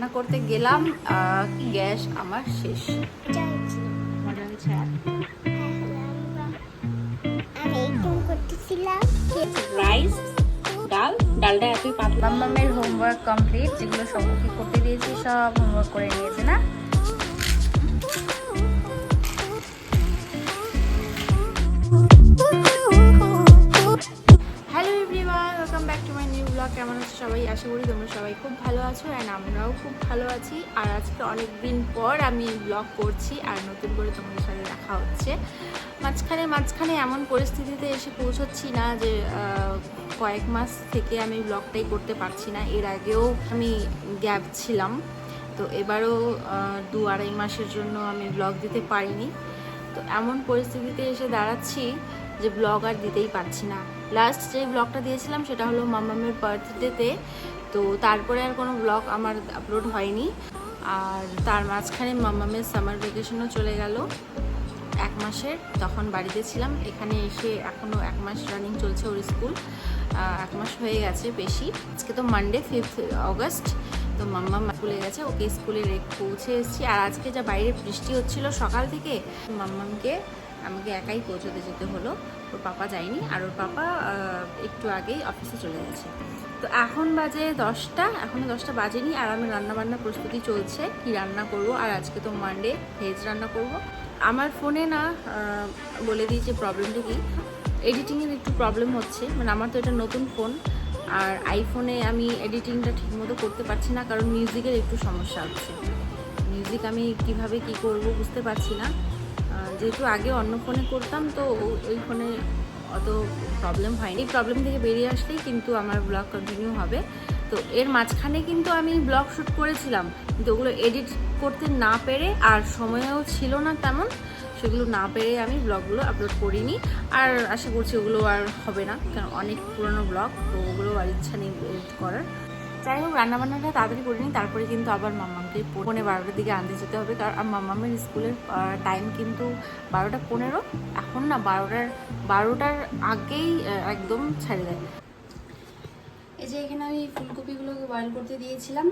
রান্না করতে গেলাম, গ্যাস আমার শেষ। মজা হয়েছে। রাইস, ডালটা এতই পাতলা। মাম্মামের হোমওয়ার্ক কমপ্লিট, যেগুলো সব কি করতে দিয়েছি সব হোমওয়ার্ক করে নিয়েছে না। Hello everyone, welcome back to my new blog. কেমন আছো সবাই? আশা করি তোমরা সবাই খুব ভালো আছো, অ্যান্ড আমরাও খুব ভালো আছি। আর আজকে অনেক দিন পর আমি ব্লগ করছি আর নতুন করে তোমাদের সাথে দেখা হচ্ছে। মাঝখানে এমন পরিস্থিতিতে এসে পৌঁছচ্ছি না যে কয়েক মাস থেকে আমি ব্লগটাই করতে পারছি না। এর আগেও আমি গ্যাপ ছিলাম, তো এবারও 2-2.5 মাসের জন্য আমি ব্লগ দিতে পারিনি। তো এমন পরিস্থিতিতে এসে দাঁড়াচ্ছি যে ব্লগ আর দিতেই পারছি না। লাস্ট যে ব্লগটা দিয়েছিলাম সেটা হলো মাম্মামের বার্থডেতে, তো তারপরে আর কোনো ব্লগ আমার আপলোড হয়নি। আর তার মাঝখানে মাম্মামের সামার ভ্যাকেশনও চলে গেল 1 মাসের, তখন বাড়িতে ছিলাম। এখানে এসে এখনও 1 মাস রানিং চলছে ওর স্কুল, 1 মাস হয়ে গেছে বেশি। আজকে তো মানডে 5 অগস্ট, তো মাম্মাম স্কুলে গেছে, ওকে স্কুলে পৌঁছে এসেছি। আর আজকে যা বাইরে বৃষ্টি হচ্ছিল সকাল থেকে, মাম্মামকে আমাকে একাই পৌঁছতে যেতে হলো, ওর পাপা যায়নি। আর ওর পাপা একটু আগেই অফিসে চলে গেছে। তো এখন বাজে 10টা, এখনও 10টা বাজেনি। আর আমি রান্নাবান্নার প্রস্তুতি চলছে, কি রান্না করব। আর আজকে তো মানডে, ভেজ রান্না করব। আমার ফোনে না বলে দিয়েছি প্রবলেমটা কি, এডিটিংয়ের একটু প্রবলেম হচ্ছে। মানে আমার তো এটা নতুন ফোন, আর আইফোনে আমি এডিটিংটা ঠিকমতো করতে পারছি না, কারণ মিউজিকের একটু সমস্যা হচ্ছে। মিউজিক আমি কিভাবে কি করব বুঝতে পারছি না। যেহেতু আগে অন্য ফোনে করতাম, তো ওই ফোনে অত প্রবলেম হয়নি। এই প্রবলেম থেকে বেরিয়ে আসলেই কিন্তু আমার ব্লগ কন্টিনিউ হবে। তো এর মাঝখানে কিন্তু আমি ব্লগ শ্যুট করেছিলাম, কিন্তু ওগুলো এডিট করতে না পেরে, আর সময়ও ছিল না তেমন, সেগুলো না পেরে আমি ব্লগগুলো আপলোড করিনি। আর আশা করছি ওগুলো আর হবে না, কারণ অনেক পুরনো ব্লগ, তো ওগুলো আর ইচ্ছা নেই এডিট করার। যাই হোক, রান্নাবান্নাটা তাড়াতাড়ি করে নিই, তারপরে কিন্তু আবার মাম্মামকে 12:30 দিকে আনতে যেতে হবে। কারণ মাম্মামের স্কুলের টাইম কিন্তু 12:15। এখন না 12টার আগেই একদম ছেড়ে দেয়। এই যে এখানে আমি ফুলকপিগুলোকে বয়েল করতে দিয়েছিলাম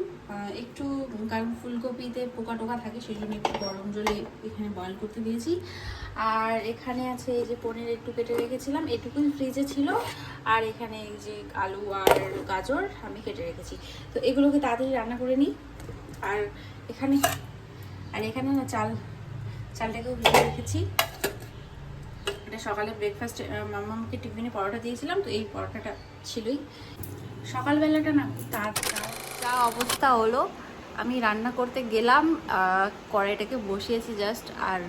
একটু, কারণ ফুলকপিতে পোকা টোকা থাকে, সেই জন্য একটু গরম জলে এখানে বয়েল করতে দিয়েছি। আর এখানে আছে এই যে পনির একটু কেটে রেখেছিলাম, এটুকুই ফ্রিজে ছিল। আর এখানে এই যে আলু আর গাজর আমি কেটে রেখেছি। তো এগুলোকে তাড়াতাড়ি রান্না করে নিই। আর এখানে না চালটাকেও ভিজে রেখেছি। এটা সকালে ব্রেকফাস্ট মাম্মামকে টিফিনে পরোটা দিয়েছিলাম, তো এই পরোটাটা ছিলই। সকালবেলাটা না তার যা অবস্থা হলো, আমি রান্না করতে গেলাম, কড়াইটাকে বসিয়েছি জাস্ট, আর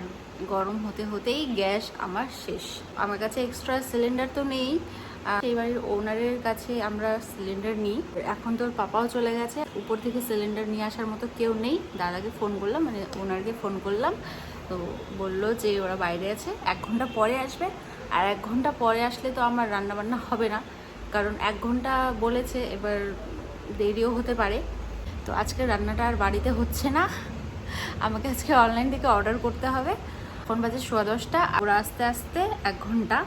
গরম হতে হতেই গ্যাস আমার শেষ। আমার কাছে এক্সট্রা সিলিন্ডার তো নেই, সেই বাড়ির ওনারের কাছে আমরা সিলিন্ডার নিই। এখন তোর পাপাও চলে গেছে, উপর থেকে সিলিন্ডার নিয়ে আসার মতো কেউ নেই। দাদাকে ফোন করলাম, মানে ওনারকে ফোন করলাম, তো বললো যে ওরা বাইরে আছে, 1 ঘন্টা পরে আসবে। আর 1 ঘন্টা পরে আসলে তো আমার রান্নাবান্না হবে না, কারণ 1 ঘন্টা বলেছে, এবার দেরিও হতে পারে। তো আজকে রান্নাটা আর বাড়িতে হচ্ছে না, আমাকে আজকে অনলাইন থেকে অর্ডার করতে হবে। এখন বাজে 10:15, ওরা আস্তে আস্তে 1 ঘন্টা,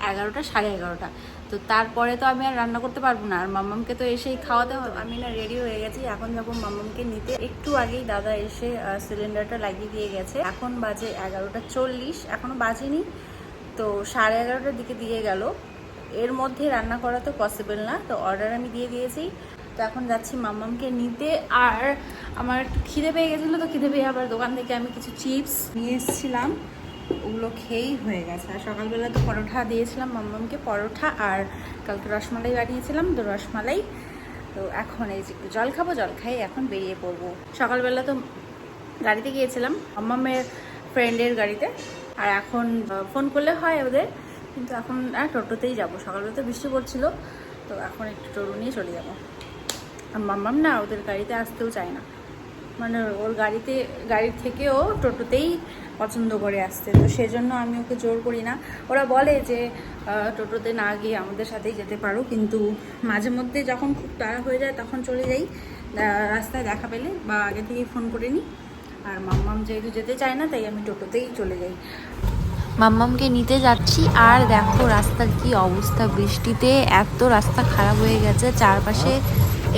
11টা 11:30। তো তারপরে তো আমি আর রান্না করতে পারবো না, আর মাম্মামকে তো এসেই খাওয়াতে হবে। আমি না রেডি হয়ে গেছি, এখন যাবো মাম্মামকে নিতে। একটু আগেই দাদা এসে সিলিন্ডারটা লাগিয়ে দিয়ে গেছে। এখন বাজে 11:40, এখনও বাজেনি, তো 11:30টার দিকে দিয়ে গেল। এর মধ্যে রান্না করা তো পসিবল না, তো অর্ডার আমি দিয়ে দিয়েছি। তো এখন যাচ্ছি মাম্মামকে নিতে। আর আমার একটু খিদে পেয়ে গেছিলো, তো খিদে পেয়ে আবার দোকান থেকে আমি কিছু চিপস নিয়ে এসেছিলাম, ওগুলো খেয়েই হয়ে গেছে। আর সকালবেলা তো পরোটা দিয়েছিলাম মাম্মামকে, পরোটা, আর কালকে রসমালাই বানিয়েছিলাম, তো রসমালাই। তো এখন এই যে একটু জল খাবো, জল খাই এখন বেরিয়ে পড়বো। সকালবেলা তো গাড়িতে গিয়েছিলাম, মাম্মামের ফ্রেন্ডের গাড়িতে। আর এখন ফোন করলে হয় ওদের, কিন্তু এখন আর টোটোতেই যাবো। সকালবেলা তো বৃষ্টি পড়ছিল, তো এখন একটু টোটো নিয়ে চলে যাবো। আর মাম্মাম না ওদের গাড়িতে আসতেও চায় না, মানে ওর গাড়ির থেকেও টোটোতেই পছন্দ করে আসতে। তো সেজন্য আমি ওকে জোর করি না। ওরা বলে যে টোটোতে না গিয়ে আমাদের সাথেই যেতে পারো, কিন্তু মাঝে মধ্যে যখন খুব তাড়া হয়ে যায় তখন চলে যাই, রাস্তায় দেখা পেলে বা আগে থেকেই ফোন করে নিই। আর মাম্মাম যেহেতু যেতে চায় না, তাই আমি টোটোতেই চলে যাই। মাম্মামকে নিতে যাচ্ছি। আর দেখো রাস্তার কি অবস্থা, বৃষ্টিতে এত রাস্তা খারাপ হয়ে গেছে, চারপাশে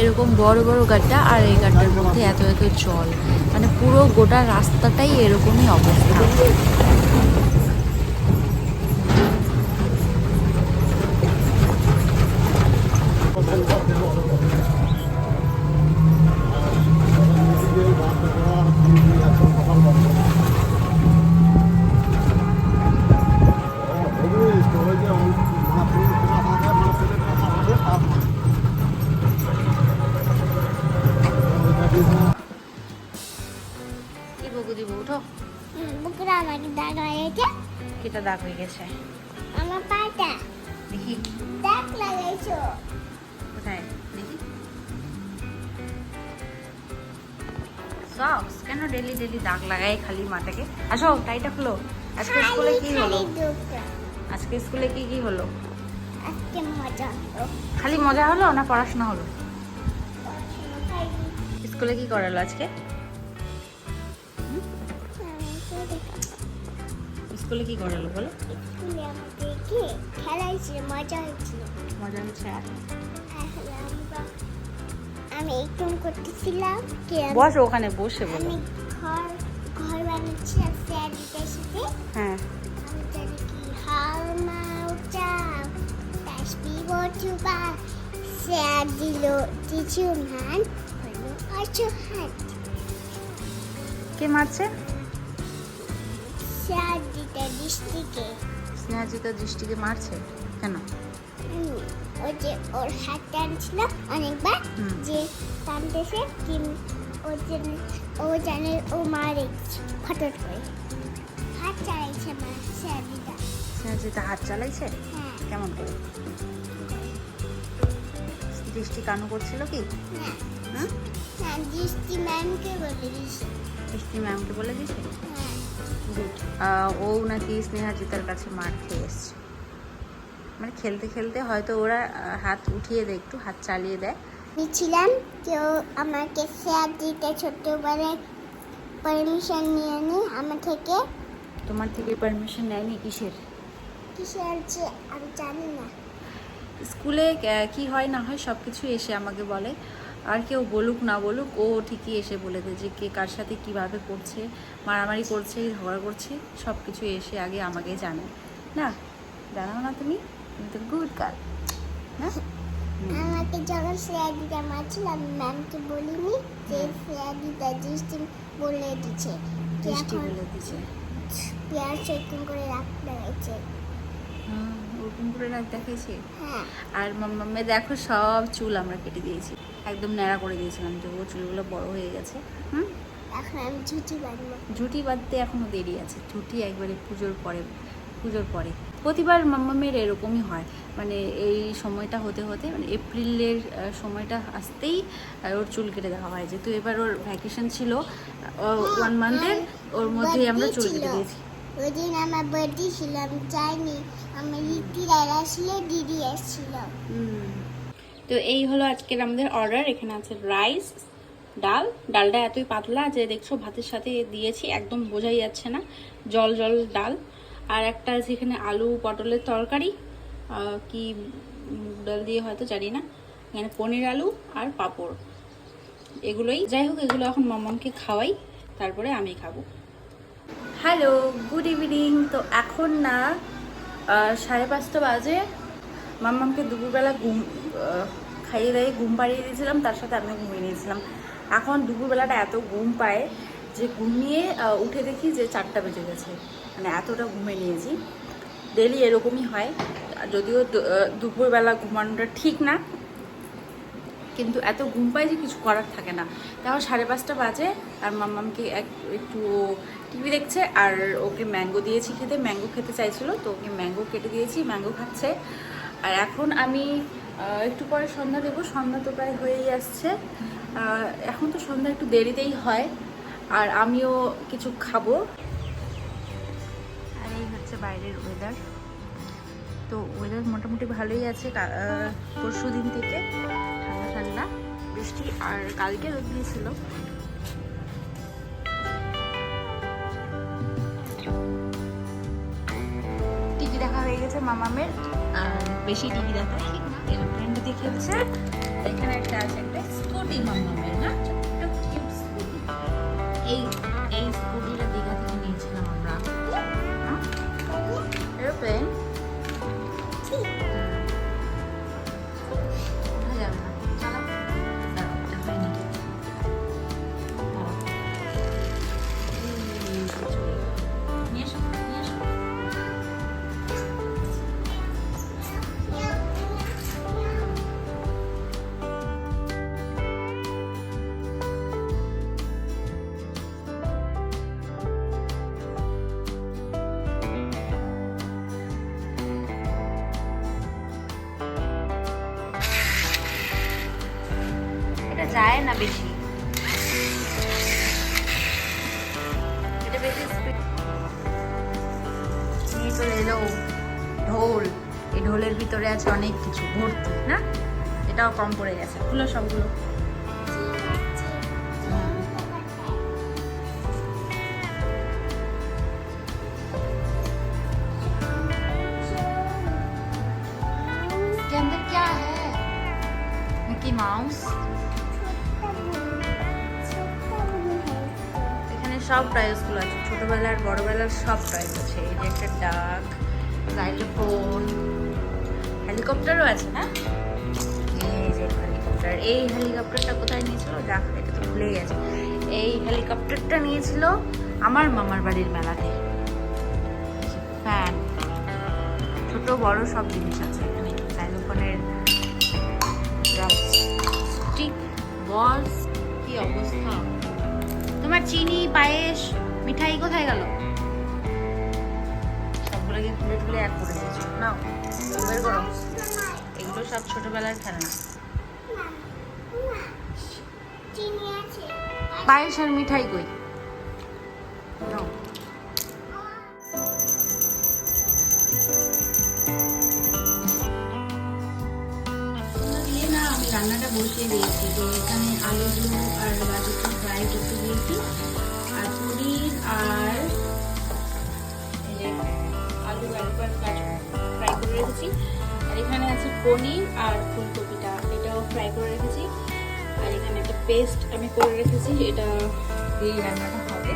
এরকম বড় বড় গাড্ডা, আর এই গাড্ডার মধ্যে এত এত জল, মানে পুরো গোটা রাস্তাটাই এরকমই অবস্থা। কি বকু দিব, উঠো। বুকুরা আমাকে দাগ লাগাইছে। কিটা দাগ হয়ে গেছে? আমার পাটা দেখি দাগ লাগাইছো। কোথায় দেখি। সক্স কেন ডেলি ডেলি দাগ লাগাই খালি মাথাকে? আসো, টাইটা খুলো। আজকে স্কুলে কি হলো? আজকে স্কুলে কি কি হলো? আজকে মজা হলো। খালি মজা হলো না পড়াশোনা হলো? স্কুলে কি করালো আজকে? স্কুলে কি করালো বলো? স্কুলে আমাদেরকে খেলাইছে, মজা হয়েছিল। মজা হচ্ছে। আমি একটু করতেছিলাম কি বসো ওখানে, বসে বলো। আমি ঘর বানাচ্ছিলাম স্যারদের সাথে। হ্যাঁ, আমি জানি কি হাল মাউটা তাসবি বটুবা স্যার দিল কিছু মান হলো অসহায়। কে মারছে? স্যার দিতে দৃষ্টিকে। স্নেহাজিতা দৃষ্টিকে মারছে কেন? ওই যে ওর হাত টানছিল অনেকবার, যে টানতেছে কি ও জানে ও মারে হঠাৎ করে হাত চালাইছে মা স্যার দিদা। স্নেহাজিতা হাত চালাইছে? হ্যাঁ। কেমন করে? দৃষ্টি কানু করছিল কি? না হ্যাঁ, না, দৃষ্টি ম্যামকে বলে দিছে। দৃষ্টি ম্যামকে বলে দিয়েছে। হ্যাঁ। গুড। ও নাকি স্নেহাজিতার কাছে মার খেয়ে এসছে, মানে খেলতে খেলতে হয়তো ওরা হাত উঠিয়ে দেয়, একটু হাত চালিয়ে দেয়। আমি ছিলাম কেউ আমাকে স্যার দিতে ছোটবেলায় পারমিশন নিয়ে নি আমার থেকে। তোমার থেকে পারমিশন নেয়নি? কিসের? কিসের যে আমি জানি না। স্কুলে কি হয় না হয় সব কিছু এসে আমাকে বলে, আর কেউ বলুক না বলুক ও ঠিকই এসে বলে দেয় যে কে কার সাথে কিভাবে করছে, মারামারি করছে, ঝগড়া করছে, সব কিছু এসে আগে আমাকে জানায়। না জানাও না তুমি? তুমি তো গুড গার্ল না? আমাকে যখন স্যার দিদা মারছিল আমি ম্যামকে বলিনি, যে স্যার দিদা দৃষ্টি বলে দিচ্ছে দৃষ্টি বলে দিছে। পেয়ার সেরকম করে রাখতে হয়েছে। ওরকম করে রাখ দেখাইছে। হ্যাঁ। আর মাম্মামে দেখো সব চুল আমরা কেটে দিয়েছি, একদম ন্যাড়া করে দিয়েছিলাম, যে ও চুলগুলো বড় হয়ে গেছে। এখন আমি ঝুঁটি বাঁধবো। ঝুঁটি বাঁধতে এখনো দেরি আছে, ঝুঁটি একবারে পুজোর পরে। প্রতিবার মাম্মামের এরকমই হয়, মানে এই সময়টা হতে হতে, মানে এপ্রিলের সময়টা আসতেই ওর চুল কেটে দেওয়া হয়। যেহেতু এবার ওর ভ্যাকেশন ছিল 1 মান্থের, ওর মধ্যেই আমরা চুল কেটে দিয়েছি। ওই দিন আমার বার্থডে ছিল, আমি যাইনি। আমার রিতিরার আসলে দিদি এসেছিল। তো এই হলো আজকের আমাদের অর্ডার। এখানে আছে রাইস, ডালটা এতই পাতলা যে দেখছো ভাতের সাথে দিয়েছি, একদম বোঝাই যাচ্ছে না, জল জল ডাল। আর একটা আছে এখানে আলু পটলের তরকারি, কি ডাল দিয়ে হয়তো জানি না। এখানে পনির আলু আর পাঁপড়, এগুলোই। যাই হোক, এগুলো এখন মামামকে খাওয়াই, তারপরে আমি খাবো। Hello, good evening. তো এখন না 5:30 বাজে। মাম্মামকে দুপুরবেলা খাইয়ে দাইয়ে ঘুম পাড়িয়ে দিয়েছিলাম, তার সাথে আমিও ঘুমিয়ে নিয়েছিলাম। এখন দুপুরবেলাটা এত ঘুম পায় যে ঘুমিয়ে উঠে দেখি যে 4টা বেজে গেছে, মানে এতটা ঘুমিয়ে নিয়েছি। ডেলি এরকমই হয়, যদিও দুপুরবেলা ঘুমানোটা ঠিক না, কিন্তু এত ঘুম পায় যে কিছু করার থাকে না। তাও 5:30 বাজে, আর মাম্মামকে একটু টিভি দেখছে, আর ওকে ম্যাঙ্গো দিয়েছি খেতে। ম্যাঙ্গো খেতে চাইছিল, তো ওকে ম্যাঙ্গো কেটে দিয়েছি, ম্যাঙ্গো খাচ্ছে। আর এখন আমি একটু পরে সন্ধ্যা দেবো, সন্ধ্যা তো প্রায় হয়েই আসছে। এখন তো সন্ধ্যা একটু দেরিতেই হয়, আর আমিও কিছু খাবো। আর এই হচ্ছে বাইরের ওয়েদার। তো ওয়েদার মোটামুটি ভালোই আছে, পরশু দিন থেকে ঠান্ডা ঠান্ডা বৃষ্টি, আর কালকে রোদ দিয়েছিল। টিভি দেখা হয়ে গেছে মামামের, আর বেশি টিভি দেখা ঠিক না, এরোপ্লেনটা দিয়ে খেলছে। এখানে একটা আছে একটা স্কুটি মাম্মামের না, ছোট্ট কিউট স্কুটি। এই এই স্কুটিটা দীঘা থেকে নিয়েছিলাম আমরা। এরোপ্লেন উঠা যাবে না, চালা। দাঁড়াও, এটা হয়নি। দাঁড়াও। নিয়ে এসো, নিয়ে এসো। এটা যায় না বেশি, এটা বেশি স্পিড নিয়ে চলে এলো। ঢোল, এই ঢোলের ভিতরে আছে অনেক কিছু ভর্তি না, এটাও কম পড়ে গেছে। খুলো সবগুলো। इसके अंदर क्या है? Mickey mouse. এখানে সব টয়েসগুলো আছে, ছোটবেলার বড়বেলার সব টয়েস আছে। এই যে একটা ডাক, সাইলোফোন, হেলিকপ্টারও আছে না? এই যে হেলিকপ্টার, এই হেলিকপ্টারটা কোথায় নিয়েছিল? যাক, এটা তো ভুলে গেছে। এই হেলিকপ্টারটা নিয়েছিল আমার মামার বাড়ির মেলাতে। ফ্যান, ছোট বড় সব জিনিস আছে এখানে। সাইলোফোনের স্টিক, বলস। কি অবস্থা! তোমার চিনি, পায়েস, মিঠাই কোথায় গেল? সবগুলোকে খুলে খুলে এক করে দিয়েছো। নাও বের করো। এগুলো সব ছোটবেলার খেলনা। পায়েস আর মিঠাই কই? নাও। দিয়ে না আমি রান্নাটা বসিয়ে দিয়েছি। তো এখানে আলুগুলো আর গাজরটা ফ্রাই করতে দিয়েছি, আর পুরির আর এই যে আলু গাজর ফ্রাই করে রেখেছি। আর এখানে আছে পনির আর ফুলকপিটা, এটাও ফ্রাই করে রেখেছি। আর এখানে একটা পেস্ট আমি করে রেখেছি, এটা দিয়ে রান্নাটা হবে।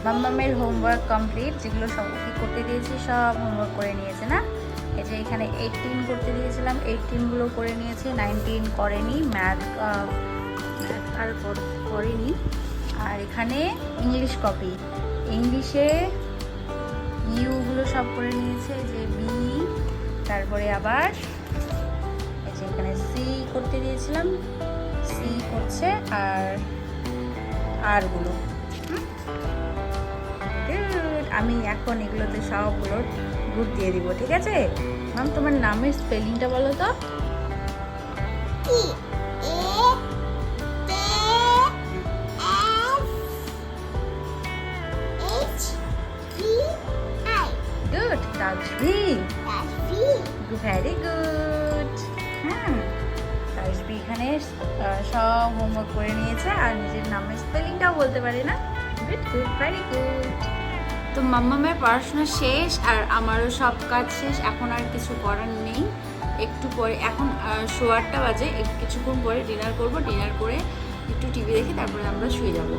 মাম্মামের হোমওয়ার্ক কমপ্লিট, যেগুলো সব ওকে করতে দিয়েছি সব হোমওয়ার্ক করে নিয়েছে না। এই যে এখানে 18 করতে দিয়েছিলাম, 18গুলো করে নিয়েছে, 19 করেনি। ম্যাথ আর করেনি। আর এখানে ইংলিশ কপি, ইংলিশে ইউগুলো সব করে নিয়েছে, যে বি, তারপরে আবার এই যে এখানে সি করতে দিয়েছিলাম, সি করছে, আর আরগুলো। আমি এখন এগুলোতে সবগুলোর গুড দিয়ে দিব, ঠিক আছে? ম্যাম, তোমার নামের স্পেলিংটা বলো তো। গুড, তাজবি। Very good. তাজবি এখানে সব হোমওয়ার্ক করে নিয়েছে, আর নিজের নামের স্পেলিংটাও বলতে পারে না। Good good, very good. তো মাম্মামের পড়াশোনা শেষ, আর আমারও সব কাজ শেষ। এখন আর কিছু করার নেই। একটু পরে, এখন 8:15 বাজে, কিছুক্ষণ পরে ডিনার করব। ডিনার করে একটু টিভি দেখে তারপরে আমরা শুয়ে যাব।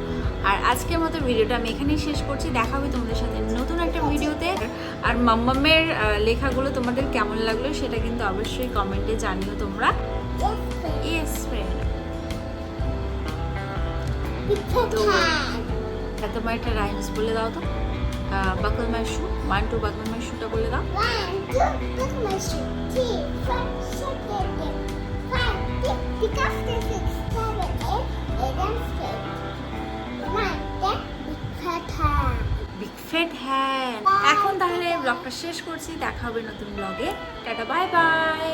আর আজকের মতো ভিডিওটা আমি এখানেই শেষ করছি। দেখা হবে তোমাদের সাথে নতুন একটা ভিডিওতে। আর মাম্মামের লেখাগুলো তোমাদের কেমন লাগলো সেটা কিন্তু অবশ্যই কমেন্টে জানিও তোমরা। Yes friend. তোমার একটা রাইমস বলে দাও তো। বাকল মাই শু, 1 2 বাকল মাই শুটা বলে দাও। 1 2 buckle my shoe. 3 4 5 6 pick up the 6 7 8 and 9 10 big fat hand. এখন তাহলে ব্লগটা শেষ করছি। দেখা হবে নতুন ব্লগে। Tata, bye bye.